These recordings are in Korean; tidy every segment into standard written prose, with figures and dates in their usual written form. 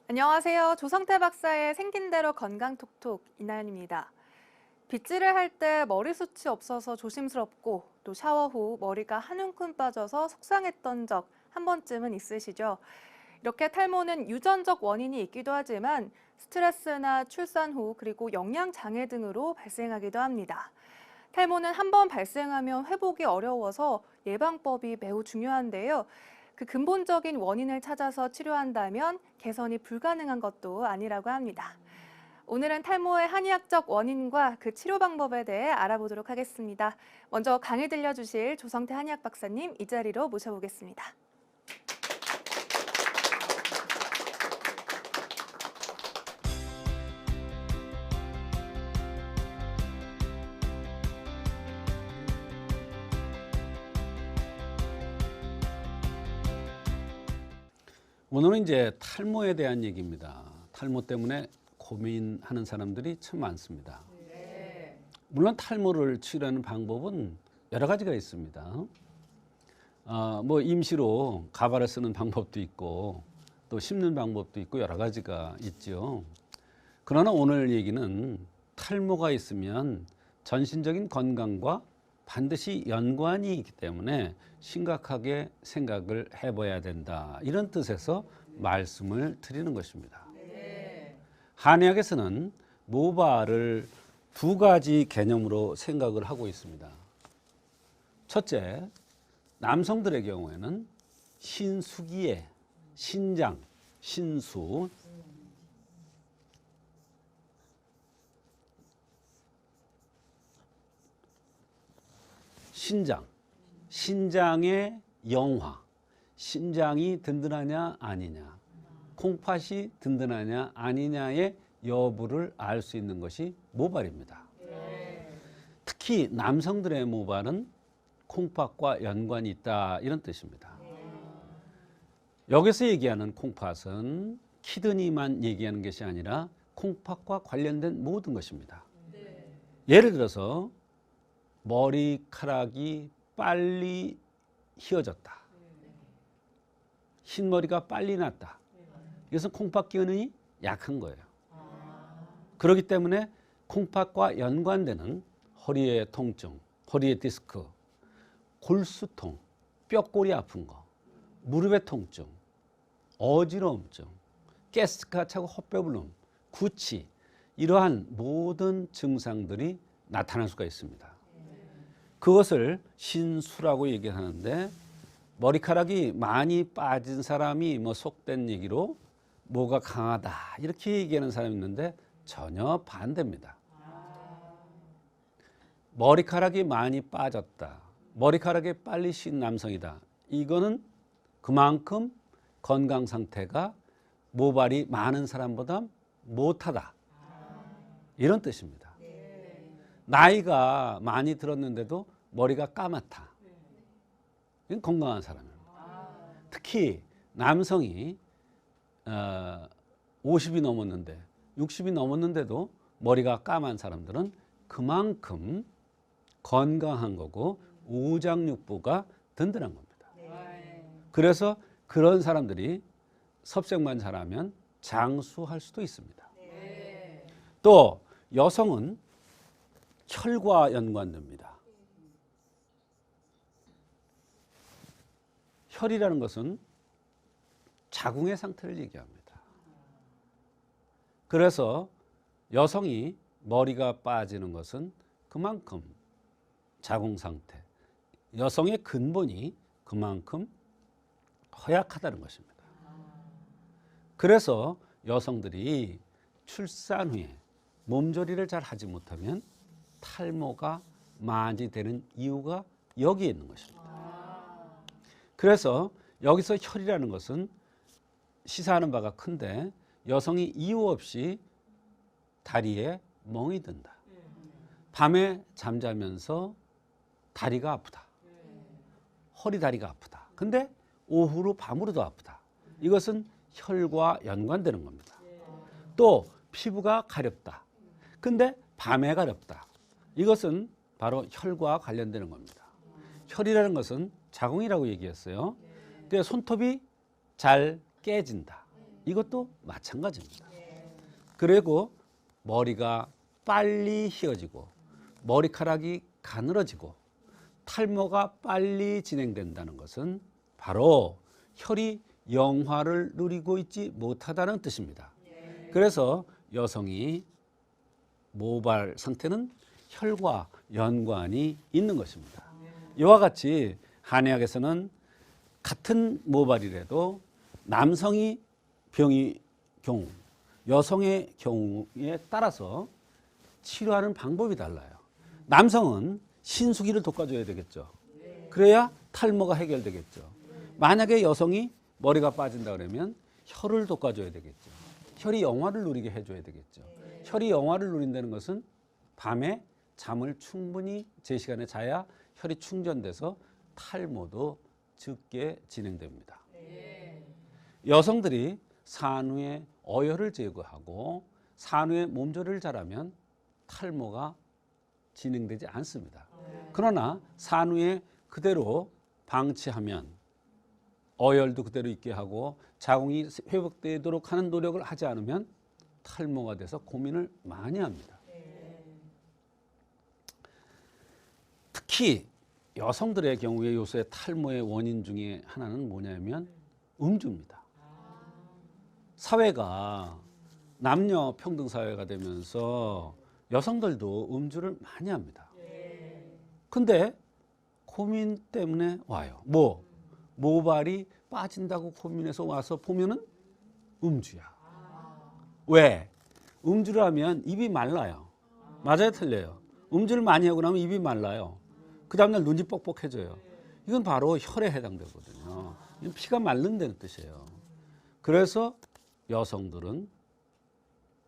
안녕하세요. 조성태 박사의 생긴 대로 건강 톡톡 이나연입니다. 빗질을 할 때 머리숱이 없어서 조심스럽고 또 샤워 후 머리가 한 움큼 빠져서 속상했던 적 한 번쯤은 있으시죠? 이렇게 탈모는 유전적 원인이 있기도 하지만 스트레스나 출산 후 그리고 영양 장애 등으로 발생하기도 합니다. 탈모는 한 번 발생하면 회복이 어려워서 예방법이 매우 중요한데요. 그 근본적인 원인을 찾아서 치료한다면 개선이 불가능한 것도 아니라고 합니다. 오늘은 탈모의 한의학적 원인과 그 치료 방법에 대해 알아보도록 하겠습니다. 먼저 강의 들려주실 조성태 한의학 박사님 이 자리로 모셔보겠습니다. 오늘은 이제 탈모에 대한 얘기입니다. 탈모 때문에 고민하는 사람들이 참 많습니다. 물론 탈모를 치료하는 방법은 여러 가지가 있습니다. 뭐 임시로 가발을 쓰는 방법도 있고 또 심는 방법도 있고 여러 가지가 있죠. 그러나 오늘 얘기는 탈모가 있으면 전신적인 건강과 반드시 연관이 있기 때문에 심각하게 생각을 해봐야 된다. 이런 뜻에서 말씀을 드리는 것입니다. 한의학에서는 모발을 두 가지 개념으로 생각을 하고 있습니다. 첫째, 남성들의 경우에는 신수기에 신장, 신수, 신장의 영화, 신장이 든든하냐 아니냐, 콩팥이 든든하냐 아니냐의 여부를 알 수 있는 것이 모발입니다. 특히 남성들의 모발은 콩팥과 연관이 있다 이런 뜻입니다. 여기서 얘기하는 콩팥은 키드니만 얘기하는 것이 아니라 콩팥과 관련된 모든 것입니다. 예를 들어서 머리카락이 빨리 휘어졌다. 흰머리가 빨리 났다. 이것은 콩팥 기능이 약한 거예요. 그렇기 때문에 콩팥과 연관되는 허리의 통증, 허리의 디스크, 골수통, 뼈골이 아픈 거, 무릎의 통증, 어지러움증, 가스가 차고 헛배불름, 구취 이러한 모든 증상들이 나타날 수가 있습니다. 그것을 신수라고 얘기하는데 머리카락이 많이 빠진 사람이 뭐 속된 얘기로 뭐가 강하다 이렇게 얘기하는 사람이 있는데 전혀 반대입니다. 머리카락이 많이 빠졌다. 머리카락이 빨리 신 남성이다. 이거는 그만큼 건강 상태가 모발이 많은 사람보다 못하다. 이런 뜻입니다. 나이가 많이 들었는데도 머리가 까맣다. 이건 건강한 사람입니다. 특히 남성이 50이 넘었는데 60이 넘었는데도 머리가 까만 사람들은 그만큼 건강한 거고 우장육부가 든든한 겁니다. 그래서 그런 사람들이 섭색만 잘하면 장수할 수도 있습니다. 또 여성은 혈과 연관됩니다. 혈이라는 것은 자궁의 상태를 얘기합니다. 그래서 여성이 머리가 빠지는 것은 그만큼 자궁 상태, 여성의 근본이 그만큼 허약하다는 것입니다. 그래서 여성들이 출산 후에 몸조리를 잘 하지 못하면 탈모가 많이 되는 이유가 여기에 있는 것입니다. 그래서 여기서 혈이라는 것은 시사하는 바가 큰데 여성이 이유 없이 다리에 멍이 든다. 밤에 잠자면서 다리가 아프다. 허리 다리가 아프다. 근데 오후로 밤으로도 아프다. 이것은 혈과 연관되는 겁니다. 또 피부가 가렵다. 근데 밤에 가렵다. 이것은 바로 혈과 관련되는 겁니다. 혈이라는 것은 자궁이라고 얘기했어요. 그래서 손톱이 잘 깨진다. 이것도 마찬가지입니다. 그리고 머리가 빨리 휘어지고 머리카락이 가늘어지고 탈모가 빨리 진행된다는 것은 바로 혈이 영화를 누리고 있지 못하다는 뜻입니다. 그래서 여성이 모발 상태는 혈과 연관이 있는 것입니다. 이와 같이 한의학에서는 같은 모발이라도 남성이 병이 경우, 여성의 경우에 따라서 치료하는 방법이 달라요. 남성은 신수기를 돋궈줘야 되겠죠. 그래야 탈모가 해결되겠죠. 만약에 여성이 머리가 빠진다 그러면 혈을 돋궈줘야 되겠죠. 혈이 영화를 누리게 해줘야 되겠죠. 혈이 영화를 누린다는 것은 밤에 잠을 충분히 제 시간에 자야 혈이 충전돼서 탈모도 적게 진행됩니다. 여성들이 산후에 어혈을 제거하고 산후에 몸조리를 잘하면 탈모가 진행되지 않습니다. 그러나 산후에 그대로 방치하면 어혈도 그대로 있게 하고 자궁이 회복되도록 하는 노력을 하지 않으면 탈모가 돼서 고민을 많이 합니다. 특히 여성들의 경우에 요새 탈모의 원인 중에 하나는 뭐냐면 음주입니다. 사회가 남녀 평등 사회가 되면서 여성들도 음주를 많이 합니다. 근데 고민 때문에 와요. 모발이 빠진다고 고민해서 와서 보면은 음주야. 왜? 음주를 하면 입이 말라요. 맞아요, 틀려요? 음주를 많이 하고 나면 입이 말라요. 그 다음날 눈이 뻑뻑해져요. 이건 바로 혈에 해당되거든요. 이건 피가 마른다는 뜻이에요. 그래서 여성들은,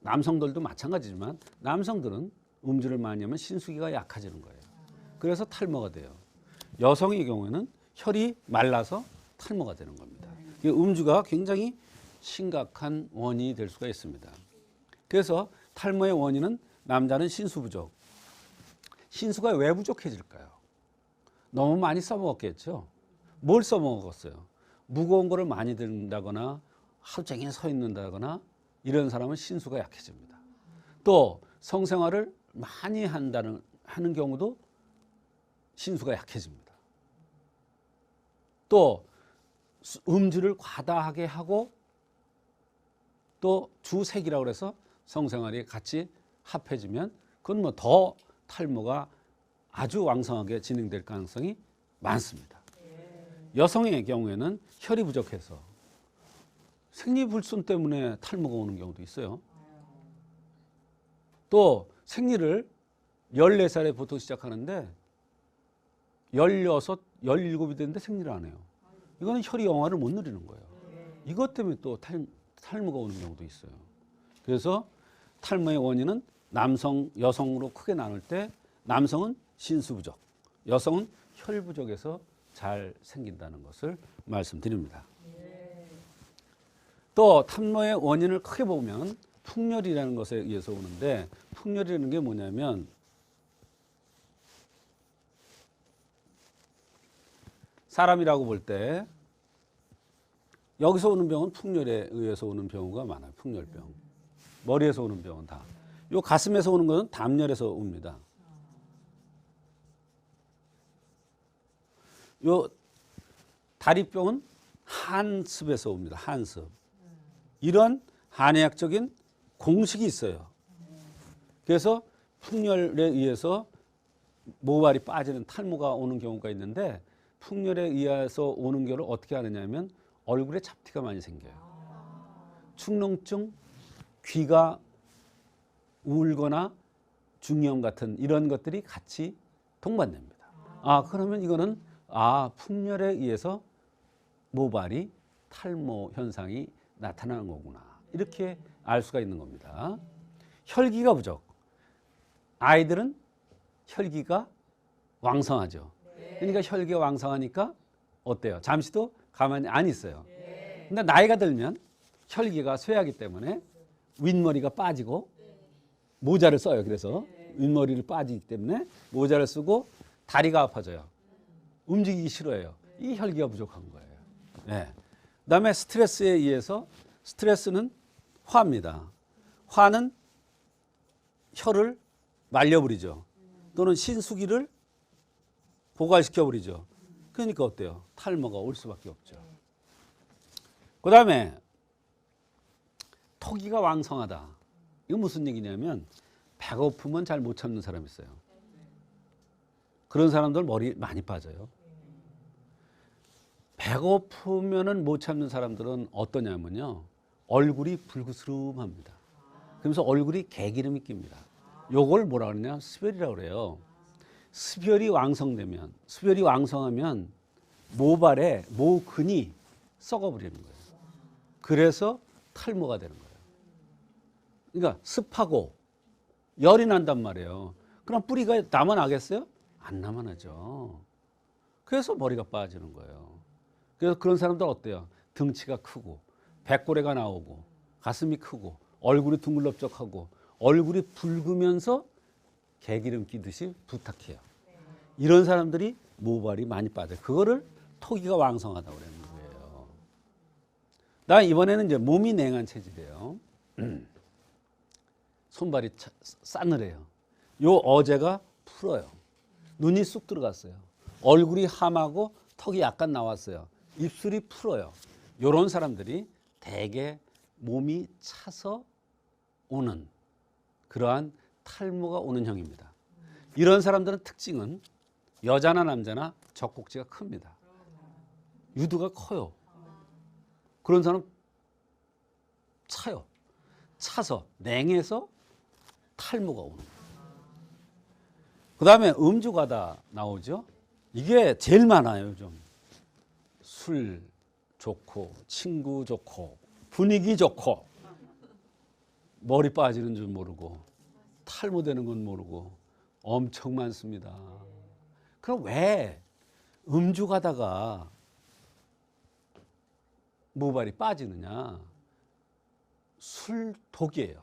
남성들도 마찬가지지만 남성들은 음주를 많이 하면 신수기가 약해지는 거예요. 그래서 탈모가 돼요. 여성의 경우에는 혈이 말라서 탈모가 되는 겁니다. 음주가 굉장히 심각한 원인이 될 수가 있습니다. 그래서 탈모의 원인은 남자는 신수 부족. 신수가 왜 부족해질까요? 너무 많이 써먹었겠죠. 뭘 써먹었어요? 무거운 거를 많이 든다거나 하루 종일 서 있는다거나 이런 사람은 신수가 약해집니다. 또 성생활을 많이 하는 경우도 신수가 약해집니다. 또 음주를 과다하게 하고 또 주색이라고 해서 성생활이 같이 합해지면 그건 뭐 더 탈모가 아주 왕성하게 진행될 가능성이 많습니다. 여성의 경우에는 혈이 부족해서 생리불순 때문에 탈모가 오는 경우도 있어요. 또 생리를 14살에 보통 시작하는데 16, 17이 됐는데 생리를 안 해요. 이거는 혈이 영화를 못 누리는 거예요. 이것 때문에 또 탈모가 오는 경우도 있어요. 그래서 탈모의 원인은 남성, 여성으로 크게 나눌 때 남성은 신수 부족, 여성은 혈 부족에서 잘 생긴다는 것을 말씀드립니다. 또 탈모의 원인을 크게 보면 풍열이라는 것에 의해서 오는데 풍열이라는 게 뭐냐면 사람이라고 볼 때 여기서 오는 병은 풍열에 의해서 오는 경우가 많아요. 풍열병. 머리에서 오는 병은 다. 요 가슴에서 오는 것은 담열에서 옵니다. 요 다리병은 한습에서 옵니다. 한습. 이런 한의학적인 공식이 있어요. 그래서 풍열에 의해서 모발이 빠지는 탈모가 오는 경우가 있는데 풍열에 의해서 오는 경우를 어떻게 하느냐면 얼굴에 잡티가 많이 생겨요. 축농증, 귀가 울거나 중이염 같은 이런 것들이 같이 동반됩니다. 그러면 이거는 풍열에 의해서 모발이 탈모 현상이 나타나는 거구나. 이렇게 알 수가 있는 겁니다. 혈기가 부족. 아이들은 혈기가 왕성하죠. 그러니까 혈기가 왕성하니까 어때요? 잠시도 가만히 안 있어요. 근데 나이가 들면 혈기가 쇠하기 때문에 윗머리가 빠지고 모자를 써요. 그래서 윗머리를 빠지기 때문에 모자를 쓰고 다리가 아파져요. 움직이기 싫어해요. 이 혈기가 부족한 거예요. 그다음에 스트레스에 의해서 스트레스는 화입니다. 화는 혀를 말려버리죠. 또는 신수기를 고갈시켜버리죠. 그러니까 어때요? 탈모가 올 수밖에 없죠. 그 다음에 토기가 왕성하다. 이거 무슨 얘기냐면 배고프면 잘 못 참는 사람이 있어요. 그런 사람들 머리 많이 빠져요. 배고프면은 못 참는 사람들은 어떠냐면요. 얼굴이 불그스름합니다. 그러면서 얼굴이 개기름이 낍니다. 요걸 뭐라 그러냐? 수별이라고 그래요. 수별이 왕성되면, 수별이 왕성하면 모발에 모근이 썩어버리는 거예요. 그래서 탈모가 되는 거예요. 그러니까 습하고 열이 난단 말이에요. 그럼 뿌리가 남아나겠어요? 안 남아나죠. 그래서 머리가 빠지는 거예요. 그래서 그런 사람들 어때요? 등치가 크고 백골애가 나오고 가슴이 크고 얼굴이 둥글럽적하고 얼굴이 붉으면서 개기름 끼듯이 부탁해요. 이런 사람들이 모발이 많이 빠져요. 그거를 토기가 왕성하다고 그러는 거예요. 나 이번에는 이제 몸이 냉한 체질이에요. 손발이 싸늘해요. 요 어제가 풀어요. 눈이 쑥 들어갔어요. 얼굴이 함하고 턱이 약간 나왔어요. 입술이 풀어요. 요런 사람들이 대개 몸이 차서 오는 그러한 탈모가 오는 형입니다. 이런 사람들은 특징은 여자나 남자나 젖꼭지가 큽니다. 유두가 커요. 그런 사람 차요. 차서 냉해서 탈모가 오는 거예요. 그 다음에 음주가다 나오죠. 이게 제일 많아요. 요즘 술 좋고 친구 좋고 분위기 좋고 머리 빠지는 줄 모르고 탈모되는 건 모르고 엄청 많습니다. 그럼 왜 음주 가다가 모발이 빠지느냐? 술독이에요.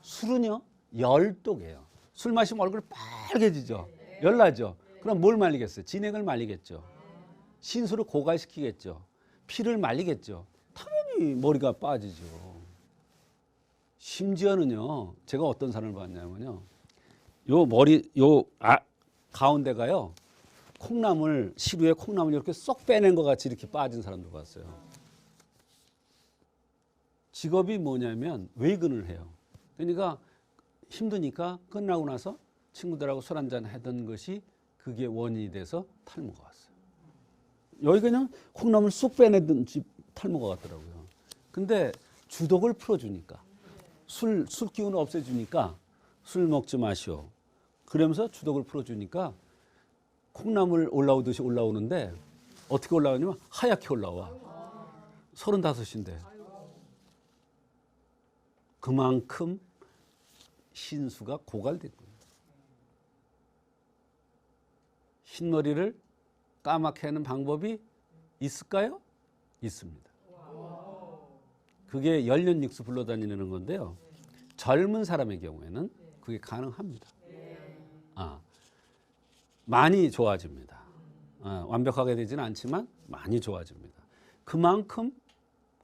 술은요 열독이에요. 술 마시면 얼굴이 빨개지죠. 열나죠. 그럼 뭘 말리겠어요? 진액을 말리겠죠. 신수를 고갈시키겠죠. 피를 말리겠죠. 당연히 머리가 빠지죠. 심지어는요, 제가 어떤 사람을 봤냐면요, 요 머리, 가운데가요, 콩나물, 시루에 콩나물 이렇게 쏙 빼낸 것 같이 이렇게 빠진 사람도 봤어요. 직업이 뭐냐면 외근을 해요. 그러니까 힘드니까 끝나고 나서 친구들하고 술 한잔 하던 것이 그게 원인이 돼서 탈모가 왔어요. 여기 그냥 콩나물 쑥 빼내던 집 탈모가 왔더라고요. 근데 주독을 풀어주니까 술 기운을 없애주니까 술 먹지 마시오. 그러면서 주독을 풀어주니까 콩나물 올라오듯이 올라오는데 어떻게 올라오냐면 하얗게 올라와. 35인데. 그만큼 신수가 고갈된 거예요. 흰머리를 까맣게 하는 방법이 있을까요? 있습니다. 그게 열년육수 불러다니는 건데요. 젊은 사람의 경우에는 그게 가능합니다. 많이 좋아집니다. 완벽하게 되지는 않지만 많이 좋아집니다. 그만큼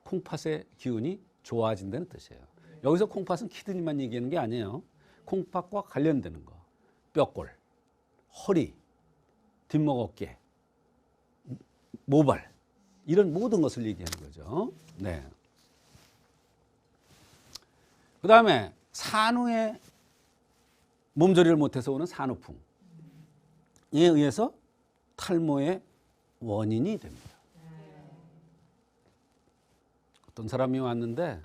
콩팥의 기운이 좋아진다는 뜻이에요. 여기서 콩팥은 키드니만 얘기하는 게 아니에요. 콩팥과 관련되는 거. 뼈골, 허리, 뒷목 어깨, 모발 이런 모든 것을 얘기하는 거죠. 네. 그 다음에 산후에 몸조리를 못해서 오는 산후풍에 의해서 탈모의 원인이 됩니다. 어떤 사람이 왔는데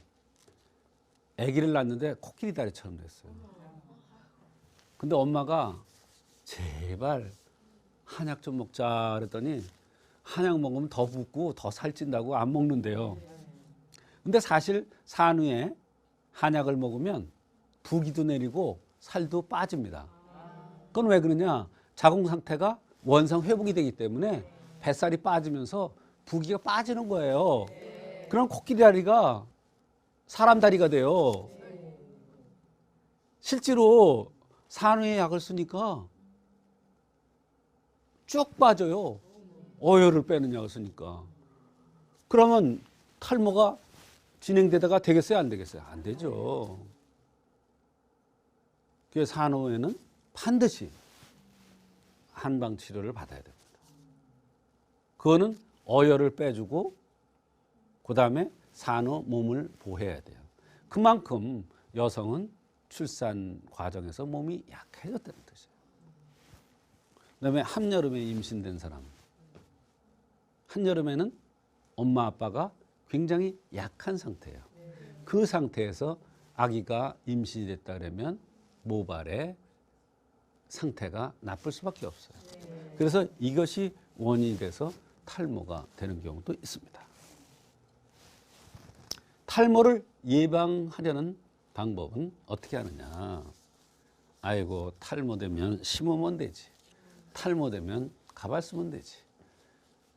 아기를 낳았는데 코끼리 다리처럼 됐어요. 근데 엄마가 제발 한약 좀 먹자 그랬더니 한약 먹으면 더 붓고 더 살찐다고 안 먹는데요. 근데 사실 산후에 한약을 먹으면 부기도 내리고 살도 빠집니다. 그건 왜 그러냐? 자궁 상태가 원상 회복이 되기 때문에 뱃살이 빠지면서 부기가 빠지는 거예요. 그럼 코끼리 다리가 사람 다리가 돼요. 실제로 산후에 약을 쓰니까 쭉 빠져요. 어혈을 빼는 약을 쓰니까. 그러면 탈모가 진행되다가 되겠어요, 안 되겠어요? 안 되죠. 그래서 산후에는 반드시 한방 치료를 받아야 됩니다. 그거는 어혈을 빼주고 그다음에 산후 몸을 보호해야 돼요. 그만큼 여성은 출산 과정에서 몸이 약해졌다는 뜻이에요. 그다음에 한여름에 임신된 사람. 한여름에는 엄마 아빠가 굉장히 약한 상태예요. 그 상태에서 아기가 임신이 됐다 그러면 모발의 상태가 나쁠 수밖에 없어요. 그래서 이것이 원인이 돼서 탈모가 되는 경우도 있습니다. 탈모를 예방하려는 방법은 어떻게 하느냐. 아이고 탈모되면 심으면 되지. 탈모되면 가발 쓰면 되지.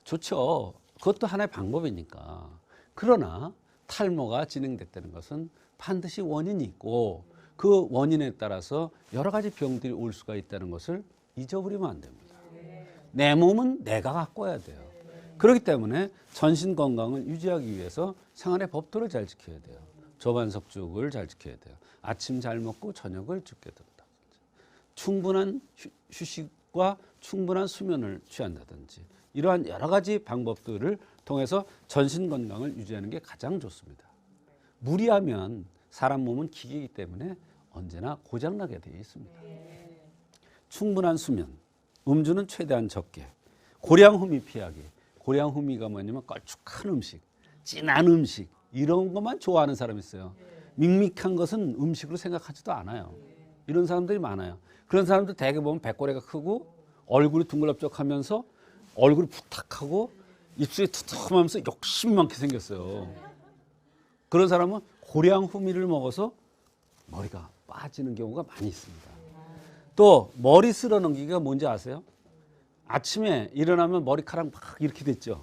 좋죠. 그것도 하나의 방법이니까. 그러나 탈모가 진행됐다는 것은 반드시 원인이 있고 그 원인에 따라서 여러 가지 병들이 올 수가 있다는 것을 잊어버리면 안 됩니다. 내 몸은 내가 가꿔야 돼요. 그렇기 때문에 전신 건강을 유지하기 위해서 생활의 법도를 잘 지켜야 돼요. 저반석죽을 잘 지켜야 돼요. 아침 잘 먹고 저녁을 죽게 된다. 충분한 휴식과 충분한 수면을 취한다든지 이러한 여러 가지 방법들을 통해서 전신 건강을 유지하는 게 가장 좋습니다. 무리하면 사람 몸은 기계이기 때문에 언제나 고장나게 되어 있습니다. 충분한 수면, 음주는 최대한 적게, 고량후미 피하기. 고량후미가 뭐냐면 걸쭉한 음식, 진한 음식 이런 것만 좋아하는 사람이 있어요. 밍밍한 것은 음식으로 생각하지도 않아요. 이런 사람들이 많아요. 그런 사람들 대개 보면 배꼽레가 크고 얼굴이 둥글럽적하면서 얼굴이 부탁하고 입술이 투툼하면서 욕심이 많게 생겼어요. 그런 사람은 고량후미를 먹어서 머리가 빠지는 경우가 많이 있습니다. 또 머리 쓸어 넘기기가 뭔지 아세요? 아침에 일어나면 머리카락 막 이렇게 됐죠.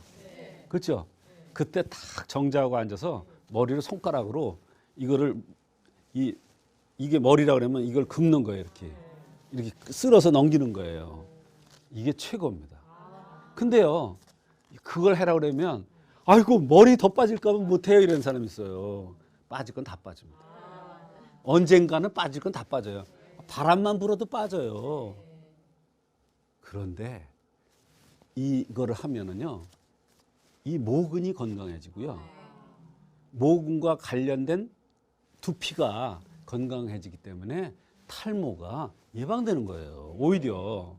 그렇죠? 그때 탁 정지하고 앉아서 머리를 손가락으로 이거를 이게 머리라 그러면 이걸 긁는 거예요. 이렇게 쓸어서 넘기는 거예요. 이게 최고입니다. 근데요, 그걸 해라 그러면 아이고 머리 더 빠질까 봐 못해요 이런 사람이 있어요. 빠질 건 다 빠집니다. 언젠가는 빠질 건 다 빠져요. 바람만 불어도 빠져요. 그런데 이거를 하면은요, 이 모근이 건강해지고요, 모근과 관련된 두피가 건강해지기 때문에 탈모가 예방되는 거예요. 오히려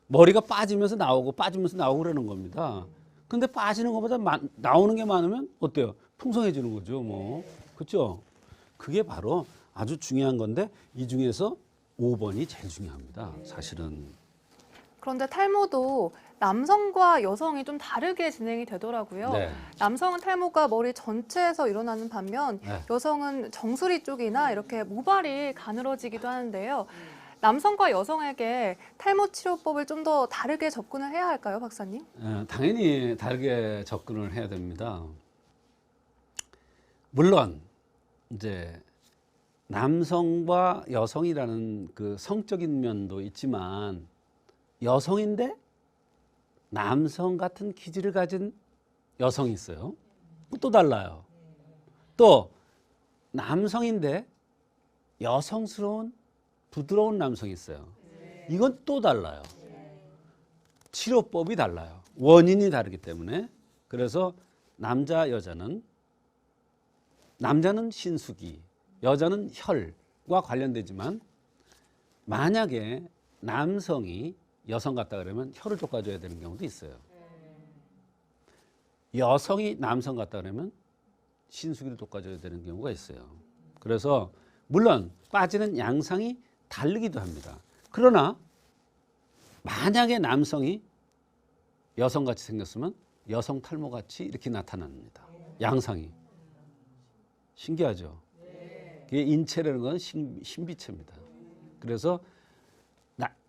머리가 빠지면서 나오고 빠지면서 나오고 그러는 겁니다. 근데 빠지는 것보다 나오는 게 많으면 어때요? 풍성해지는 거죠, 뭐. 그렇죠? 그게 바로 아주 중요한 건데 이 중에서 5번이 제일 중요합니다. 사실은. 그런데 탈모도 남성과 여성이 좀 다르게 진행이 되더라고요. 네. 남성은 탈모가 머리 전체에서 일어나는 반면 네. 여성은 정수리 쪽이나 이렇게 모발이 가늘어지기도 하는데요. 남성과 여성에게 탈모 치료법을 좀 더 다르게 접근을 해야 할까요, 박사님? 당연히 다르게 접근을 해야 됩니다. 물론 이제 남성과 여성이라는 그 성적인 면도 있지만 여성인데 남성 같은 기질을 가진 여성이 있어요. 또 달라요. 또 남성인데 여성스러운 부드러운 남성이 있어요. 이건 또 달라요. 치료법이 달라요. 원인이 다르기 때문에. 그래서 남자는 신수기, 여자는 혈과 관련되지만 만약에 남성이 여성 같다 그러면 혈을 돋궈줘야 되는 경우도 있어요. 여성이 남성 같다 그러면 신수기를 돋궈줘야 되는 경우가 있어요. 그래서 물론 빠지는 양상이 다르기도 합니다. 그러나 만약에 남성이 여성같이 생겼으면 여성 탈모같이 이렇게 나타납니다. 양상이. 신기하죠? 그게 인체라는 건 신비체입니다. 그래서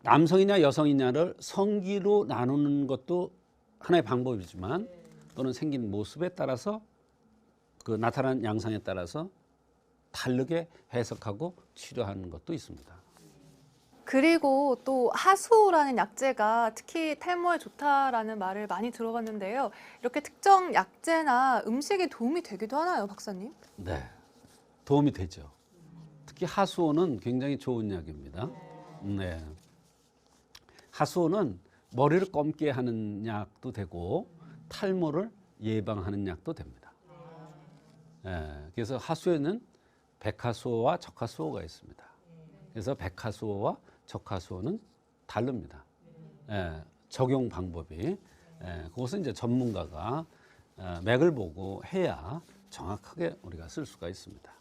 남성이냐 여성이냐를 성기로 나누는 것도 하나의 방법이지만 또는 생긴 모습에 따라서 그 나타난 양상에 따라서 다르게 해석하고 치료하는 것도 있습니다. 그리고 또 하수오라는 약재가 특히 탈모에 좋다라는 말을 많이 들어봤는데요. 이렇게 특정 약재나 음식에 도움이 되기도 하나요, 박사님? 네, 도움이 되죠. 특히 하수오는 굉장히 좋은 약입니다. 네. 하수오는 머리를 검게 하는 약도 되고 탈모를 예방하는 약도 됩니다. 그래서 하수에는 백하수오와 적하수오가 있습니다. 그래서 백하수오와 적하수오는 다릅니다. 적용 방법이. 그것은 이제 전문가가 맥을 보고 해야 정확하게 우리가 쓸 수가 있습니다.